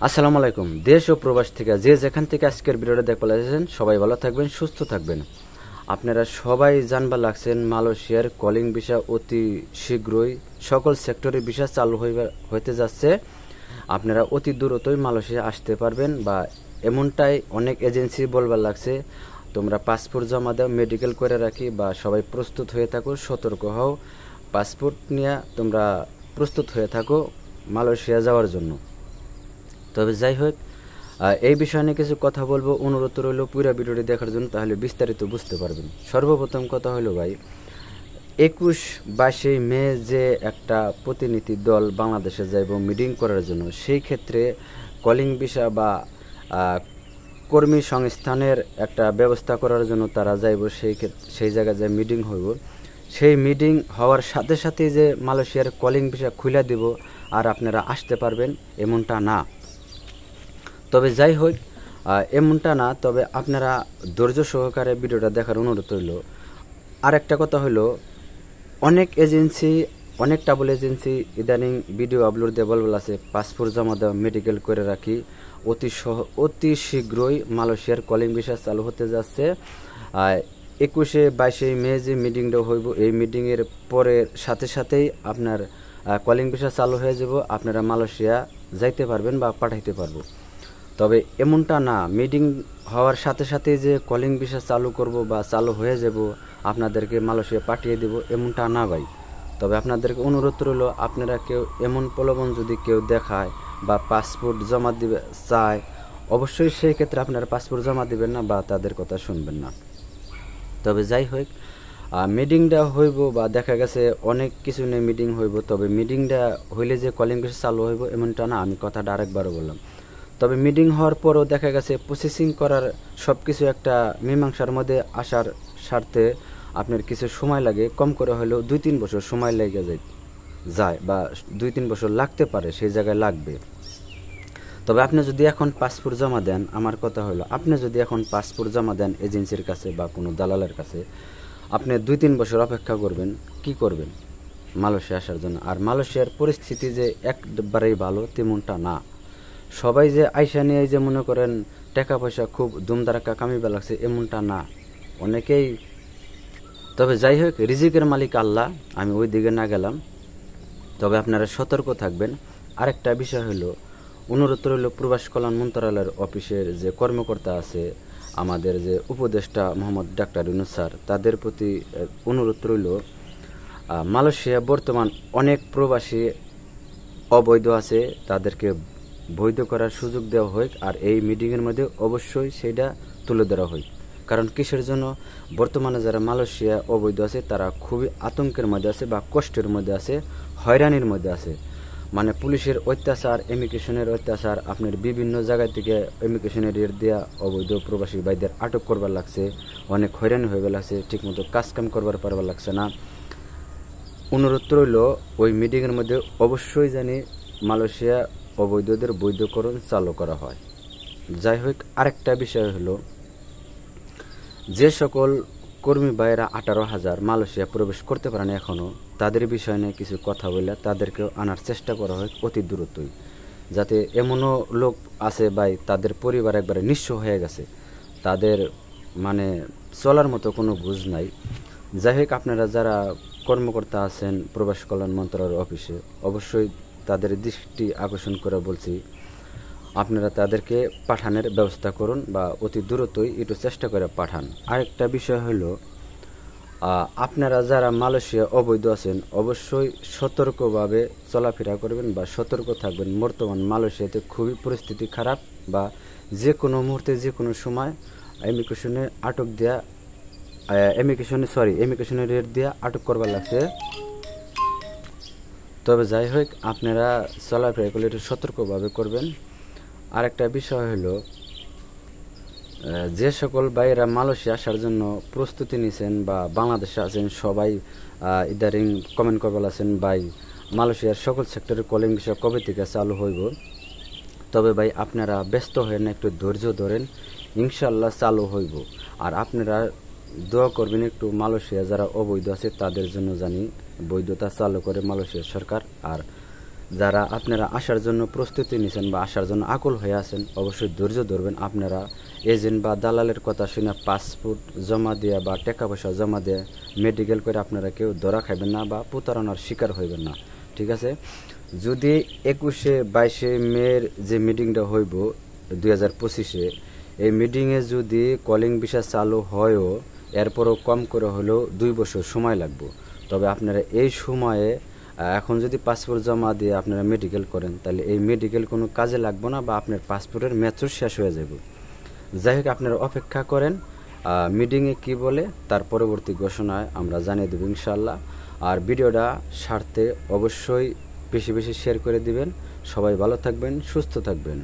আসসালামু আলাইকুম। দেশ ও প্রবাস থেকে যে যেখান থেকে আজকের ভিডিওটা দেখতে পাচ্ছেন সবাই ভালো থাকবেন, সুস্থ থাকবেন। আপনারা সবাই জানবা লাগছেন মালয়েশিয়ার কলিং ভিসা অতি শীঘ্রই সকল সেক্টরে ভিসা চালু হইতে যাচ্ছে। আপনারা অতি দ্রুতই মালয়েশিয়া আসতে পারবেন বা এমনটাই অনেক এজেন্সি বলবার লাগছে। তোমরা পাসপোর্ট জমা দাও, মেডিকেল করে রাখি বা সবাই প্রস্তুত হয়ে থাকো, সতর্ক হও, পাসপোর্ট নিয়ে তোমরা প্রস্তুত হয়ে থাকো মালয়েশিয়া যাওয়ার জন্য। তবে যাই হোক, এই বিষয় নিয়ে কিছু কথা বলবো, অনুরোধ রইল পুরো ভিডিওটি দেখার জন্য, তাহলে বিস্তারিত বুঝতে পারবেন। সর্বপ্রথম কথা হলো ভাই, 21-22 মে যে একটা প্রতিনিধি দল বাংলাদেশে যাইব মিটিং করার জন্য, সেই ক্ষেত্রে কলিং ভিসা বা কর্মী সংস্থানের একটা ব্যবস্থা করার জন্য তারা যাইব, সেই জায়গায় যে মিটিং হইব, সেই মিটিং হওয়ার সাথে সাথেই যে মালয়েশিয়ার কলিং ভিসা খুলে দিব আর আপনারা আসতে পারবেন এমনটা না। তবে যাই হোক, এমনটা না, তবে আপনারা ধৈর্য সহকারে ভিডিওটা দেখার অনুরোধ রইল। আর একটা কথা হলো, অনেক এজেন্সি, অনেক ট্রাভেল এজেন্সি ইদানিং ভিডিও আপলোড দিয়ে বলবল আছে পাসপোর্ট জমা দেওয়া, মেডিকেল করে রাখি, অতি শীঘ্রই মালয়েশিয়ার কলিং ভিসা চালু হতে যাচ্ছে। 21-22 মে যে মিটিংটা হইব, এই মিটিংয়ের পরে সাথে সাথেই আপনার কলিং ভিসা চালু হয়ে যাব, আপনারা মালয়েশিয়া যাইতে পারবেন বা পাঠাইতে পারবো। তবে এমনটা না, মিটিং হওয়ার সাথে সাথে যে কলিং ভিসা চালু করব বা চালু হয়ে যাব, আপনাদেরকে মালয়েশিয়া পাঠিয়ে দেব, এমনটা না ভাই। তবে আপনাদেরকে অনুরোধ রইল, আপনারা কেউ এমন প্রলোভন যদি কেউ দেখায় বা পাসপোর্ট জমা দিবে চায়, অবশ্যই সেই ক্ষেত্রে আপনারা পাসপোর্ট জমা দিবেন না বা তাদের কথা শুনবেন না। তবে যাই হোক, মিটিংটা হইব বা দেখা গেছে অনেক কিছু নিয়ে মিটিং হইব, তবে মিটিংটা হইলে যে কলিং ভিসা চালু হইব এমনটা না, আমি কথাটা আরেকবারও বললাম। তবে মিটিং হওয়ার পরও দেখা গেছে প্রসেসিং করার সব কিছু একটা মীমাংসার মধ্যে আসার স্বার্থে আপনার কিছু সময় লাগে, কম করে হলেও 2-3 বছর সময় লেগে যায় বা 2-3 বছর লাগতে পারে, সেই জায়গায় লাগবে। তবে আপনি যদি এখন পাসপোর্ট জমা দেন, আমার কথা হলো, আপনি যদি এখন পাসপোর্ট জমা দেন এজেন্সির কাছে বা কোনো দালালের কাছে, আপনি 2-3 বছর অপেক্ষা করবেন, কি করবেন মালয়েশিয়া আসার জন্য। আর মালয়েশিয়ার পরিস্থিতি যে একবারেই ভালো তেমনটা না। সবাই যে আইসা নিয়ে যে মনে করেন টাকা পয়সা খুব দুমদারাক্কা কামিবা লাগছে এমনটা না, অনেকেই। তবে যাই হোক, রিজিকের মালিক আল্লাহ, আমি ওই দিকে না গেলাম। তবে আপনারা সতর্ক থাকবেন। আরেকটা বিষয় হলো, অনুরোধ রইল প্রবাস কল্যাণ মন্ত্রণালয়ের অফিসের যে কর্মকর্তা আছে, আমাদের যে উপদেষ্টা মোহাম্মদ ডাক্তার ইউনূস স্যার, তাদের প্রতি অনুরোধ রইল, মালয়েশিয়া বর্তমান অনেক প্রবাসী অবৈধ আছে, তাদেরকে বৈধ করার সুযোগ দেওয়া হোক। আর এই মিটিংয়ের মধ্যে অবশ্যই সেটা তুলে ধরা হোক। কারণ কিসের জন্য, বর্তমানে যারা মালয়েশিয়া অবৈধ আছে তারা খুবই আতঙ্কের মধ্যে আছে বা কষ্টের মধ্যে আছে, হয়রানির মধ্যে আছে। মানে পুলিশের অত্যাচার, ইমিগ্রেশনের অত্যাচার, আপনার বিভিন্ন জায়গা থেকে ইমিগ্রেশনের রেট দেওয়া অবৈধ প্রবাসী ভাইদের আটক করবার লাগছে, অনেক হয়রানি হয়ে লাগছে, ঠিকমতো কাজকাম করবার পারবার লাগছে না। অনুরোধ রইল, ওই মিটিংয়ের মধ্যে অবশ্যই জানি মালয়েশিয়া অবৈধদের বৈধকরণ চালু করা হয়। যাই হোক, আরেকটা বিষয় হলো, যে সকল কর্মী ভাইয়েরা 18,000 মালয়েশিয়া প্রবেশ করতে পারেন এখনও, তাদের বিষয় নিয়ে কিছু কথা বলে তাদেরকেও আনার চেষ্টা করা হয় অতি দ্রুতই। যাতে এমনও লোক আছে ভাই, তাদের পরিবার একবারে নিঃস্ব হয়ে গেছে, তাদের মানে চলার মতো কোনো বুঝ নাই। যাই হোক, আপনারা যারা কর্মকর্তা আছেন প্রবাস কল্যাণ মন্ত্রণালয়ের অফিসে, অবশ্যই তাদের দৃষ্টি আকর্ষণ করে বলছি, আপনারা তাদেরকে পাঠানোর ব্যবস্থা করুন বা অতি দ্রুতই একটু চেষ্টা করে পাঠান। আরেকটা বিষয় হলো, আপনারা যারা মালয়েশিয়া অবৈধ আছেন অবশ্যই সতর্কভাবে চলাফেরা করবেন বা সতর্ক থাকবেন। বর্তমান মালয়েশিয়াতে খুবই পরিস্থিতি খারাপ, বা যে কোনো মুহূর্তে যে কোনো সময় ইমিগ্রেশনে আটক দেওয়া, ইমিগ্রেশনের রেট দিয়ে আটক করবার লাগছে। তবে যাই হোক, আপনারা চলাফেরা করলে একটু সতর্কভাবে করবেন। আরেকটা বিষয় হলো, যে সকল ভাইয়েরা মালয়েশিয়া আসার জন্য প্রস্তুতি নিছেন বা বাংলাদেশে আছেন, সবাই ইদারিং কমেন্ট করবার আছেন, ভাই মালয়েশিয়ার সকল সেক্টরে কলিং ভিসা কবে থেকে চালু হইব। তবে ভাই আপনারা ব্যস্ত হয়ে না, একটু ধৈর্য ধরেন, ইনশাল্লাহ চালু হইব। আর আপনারা দোয়া করবেন একটু, মালয়েশিয়া যারা অবৈধ আছে তাদের জন্য জানি বৈধতা চালু করে মালয়েশিয়া সরকার। আর যারা আপনারা আসার জন্য প্রস্তুতি নিছেন বা আসার জন্য আকুল হয়ে আছেন, অবশ্যই ধৈর্য ধরবেন। আপনারা এজেন্ট বা দালালের কথা শুনে পাসপোর্ট জমা দেওয়া বা টাকা পয়সা জমা দেওয়া মেডিকেল করে আপনারা কেউ ধরা খাইবেন না বা প্রতারণার শিকার হইবেন না, ঠিক আছে? যদি 21-22 মের যে মিটিংটা হইব 2025-এ, এই মিটিংয়ে যদি কলিং ভিসা চালু হয়ও এরপরও কম করে হলেও 2 বছর সময় লাগবে। তবে আপনারা এই সময়ে এখন যদি পাসপোর্ট জমা দিয়ে আপনারা মেডিকেল করেন, তাহলে এই মেডিকেল কোনো কাজে লাগবে না বা আপনার পাসপোর্টের মেয়াদ শেষ হয়ে যাবে। যাই হোক, আপনারা অপেক্ষা করেন মিটিংয়ে কি বলে, তার পরবর্তী ঘোষণায় আমরা জানিয়ে দেব ইনশাল্লাহ। আর ভিডিওটা সারতে অবশ্যই বেশি বেশি শেয়ার করে দিবেন। সবাই ভালো থাকবেন, সুস্থ থাকবেন।